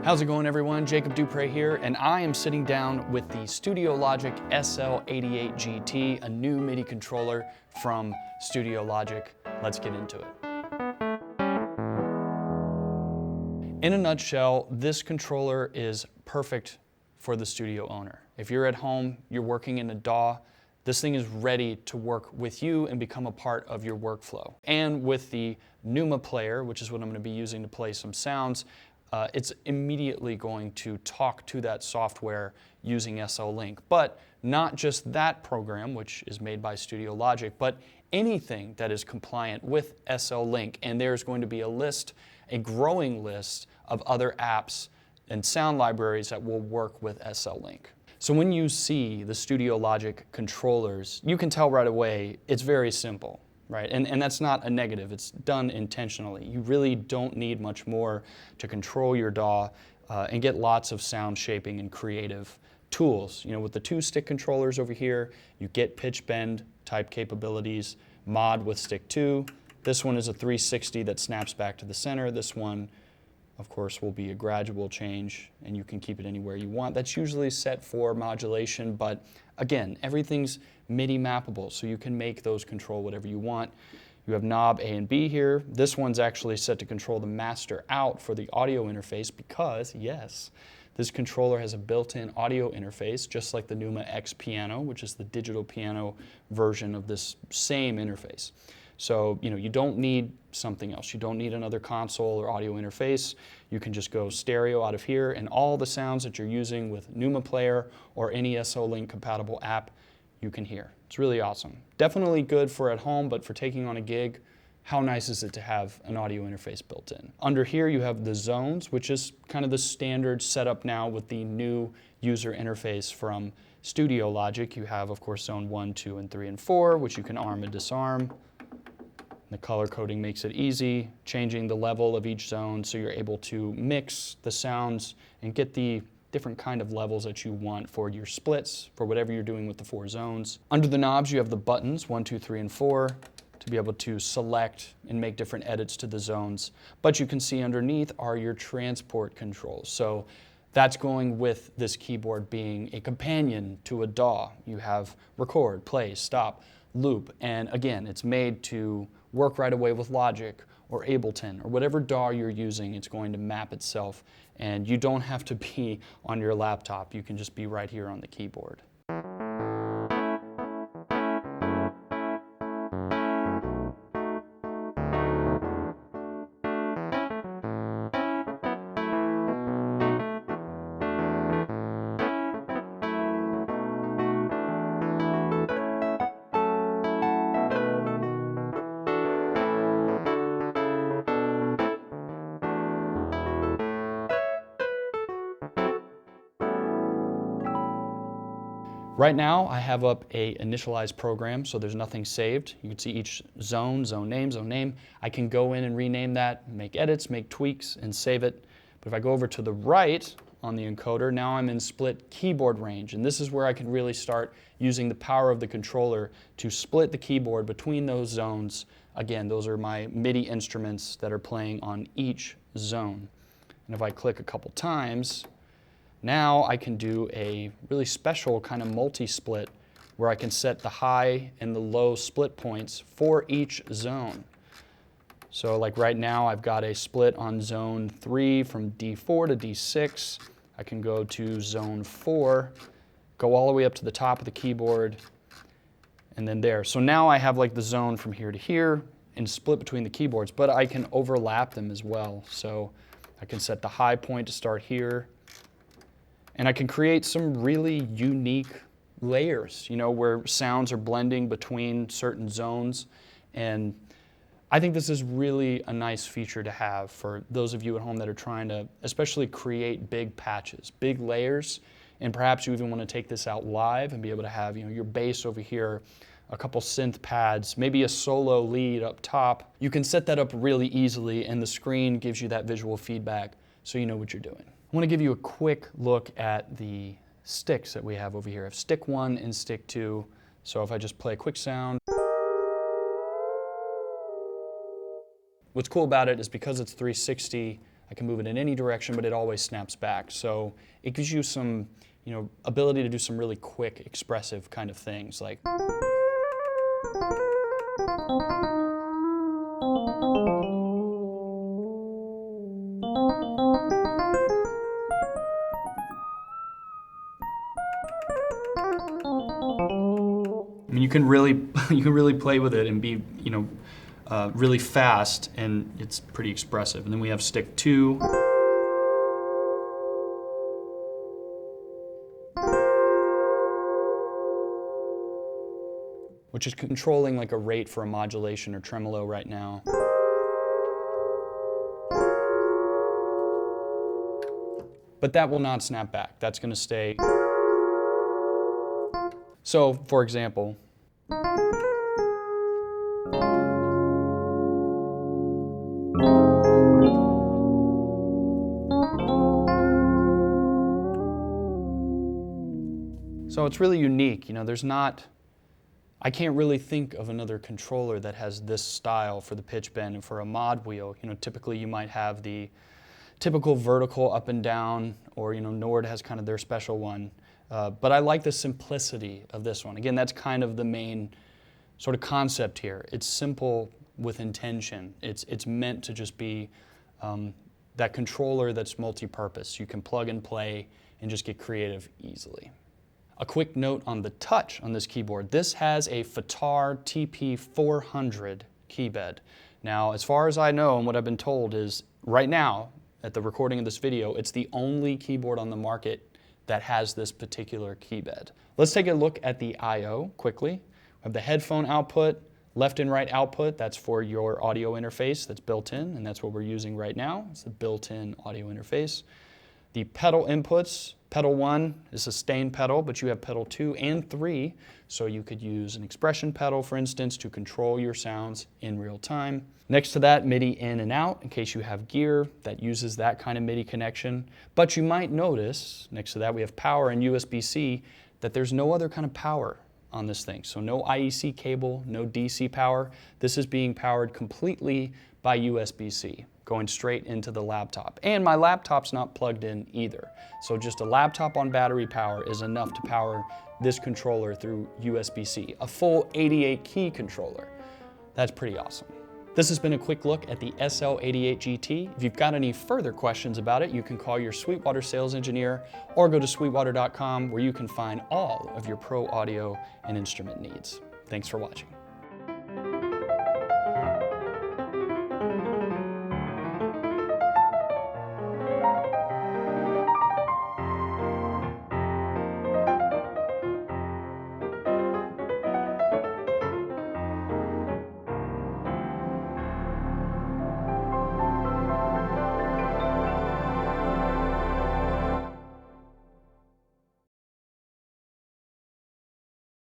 How's it going, everyone? Jacob Dupre here, and I am sitting down with the Studiologic SL88GT, a new MIDI controller from Studiologic. Let's get into it. In a nutshell, this controller is perfect for the studio owner. If you're at home, you're working in a DAW, this thing is ready to work with you and become a part of your workflow. And with the Pneuma player, which is what I'm going to be using to play some sounds, it's immediately going to talk to that software using SL-Link. But not just that program, which is made by Studiologic, but anything that is compliant with SL-Link. And there's going to be a list, a growing list of other apps and sound libraries that will work with SL-Link. So when you see the Studiologic controllers, you can tell right away it's very simple. Right, and that's not a negative, it's done intentionally. You really don't need much more to control your DAW and get lots of sound shaping and creative tools. You know, with the 2 stick controllers over here, you get pitch bend type capabilities, mod with stick 2. This one is a 360 that snaps back to the center. This one, of course, will be a gradual change, and you can keep it anywhere you want. That's usually set for modulation, but again, everything's MIDI mappable, so you can make those control whatever you want. You have knob A and B here. This one's actually set to control the master out for the audio interface because, yes, this controller has a built-in audio interface, just like the Pneuma X piano, which is the digital piano version of this same interface. So, you know, you don't need something else. You don't need another console or audio interface. You can just go stereo out of here, and all the sounds that you're using with Pneuma Player or any SL-Link compatible app, you can hear. It's really awesome. Definitely good for at home, but for taking on a gig, how nice is it to have an audio interface built in? Under here you have the zones, which is kind of the standard setup now with the new user interface from Studiologic. You have, of course, zone 1, 2, and 3, and 4, which you can arm and disarm. The color coding makes it easy, changing the level of each zone so you're able to mix the sounds and get the different kind of levels that you want for your splits, for whatever you're doing with the 4 zones. Under the knobs, you have the buttons, 1, 2, 3, and 4, to be able to select and make different edits to the zones. But you can see underneath are your transport controls. So that's going with this keyboard being a companion to a DAW. You have record, play, stop, loop, and again, it's made to work right away with Logic or Ableton or whatever DAW you're using. It's going to map itself, and you don't have to be on your laptop. You can just be right here on the keyboard. Right now, I have up a initialized program, so there's nothing saved. You can see each zone, zone name. I can go in and rename that, make edits, make tweaks, and save it. But if I go over to the right on the encoder, now I'm in split keyboard range, and this is where I can really start using the power of the controller to split the keyboard between those zones. Again, those are my MIDI instruments that are playing on each zone. And if I click a couple times, now I can do a really special kind of multi-split where I can set the high and the low split points for each zone. So like right now I've got a split on zone 3 from D4 to D6. I can go to zone 4, go all the way up to the top of the keyboard, and then there. So now I have like the zone from here to here and split between the keyboards, but I can overlap them as well. So I can set the high point to start here, and I can create some really unique layers, you know, where sounds are blending between certain zones. And I think this is really a nice feature to have for those of you at home that are trying to especially create big patches, big layers. And perhaps you even want to take this out live and be able to have, you know, your bass over here, a couple synth pads, maybe a solo lead up top. You can set that up really easily, and the screen gives you that visual feedback so you know what you're doing. I want to give you a quick look at the sticks that we have over here. I have stick 1 and stick 2. So if I just play a quick sound, what's cool about it is because it's 360, I can move it in any direction, but it always snaps back. So it gives you some, ability to do some really quick, expressive kind of things like. I mean, you can really play with it and be, really fast, and it's pretty expressive. And then we have stick 2. Which is controlling like a rate for a modulation or tremolo right now. But that will not snap back. That's going to stay. So, for example, so it's really unique. I can't really think of another controller that has this style for the pitch bend and for a mod wheel. Typically you might have the typical vertical up and down, or Nord has kind of their special one. But I like the simplicity of this one. Again, that's kind of the main sort of concept here. It's simple with intention. It's meant to just be that controller that's multi-purpose. You can plug and play and just get creative easily. A quick note on the touch on this keyboard. This has a Fatar TP400 key bed. Now, as far as I know and what I've been told is, right now, at the recording of this video, it's the only keyboard on the market that has this particular key bed. Let's take a look at the I/O quickly. We have the headphone output, left and right output. That's for your audio interface that's built in, and that's what we're using right now. It's the built-in audio interface. The pedal inputs, pedal 1 is a sustain pedal, but you have pedal 2 and 3, so you could use an expression pedal, for instance, to control your sounds in real time. Next to that, MIDI in and out, in case you have gear that uses that kind of MIDI connection. But you might notice, next to that we have power and USB-C, that there's no other kind of power on this thing. So no IEC cable, no DC power. This is being powered completely by USB-C, going straight into the laptop. And my laptop's not plugged in either. So just a laptop on battery power is enough to power this controller through USB-C, a full 88 key controller. That's pretty awesome. This has been a quick look at the SL88GT. If you've got any further questions about it, you can call your Sweetwater sales engineer or go to sweetwater.com, where you can find all of your pro audio and instrument needs. Thanks for watching.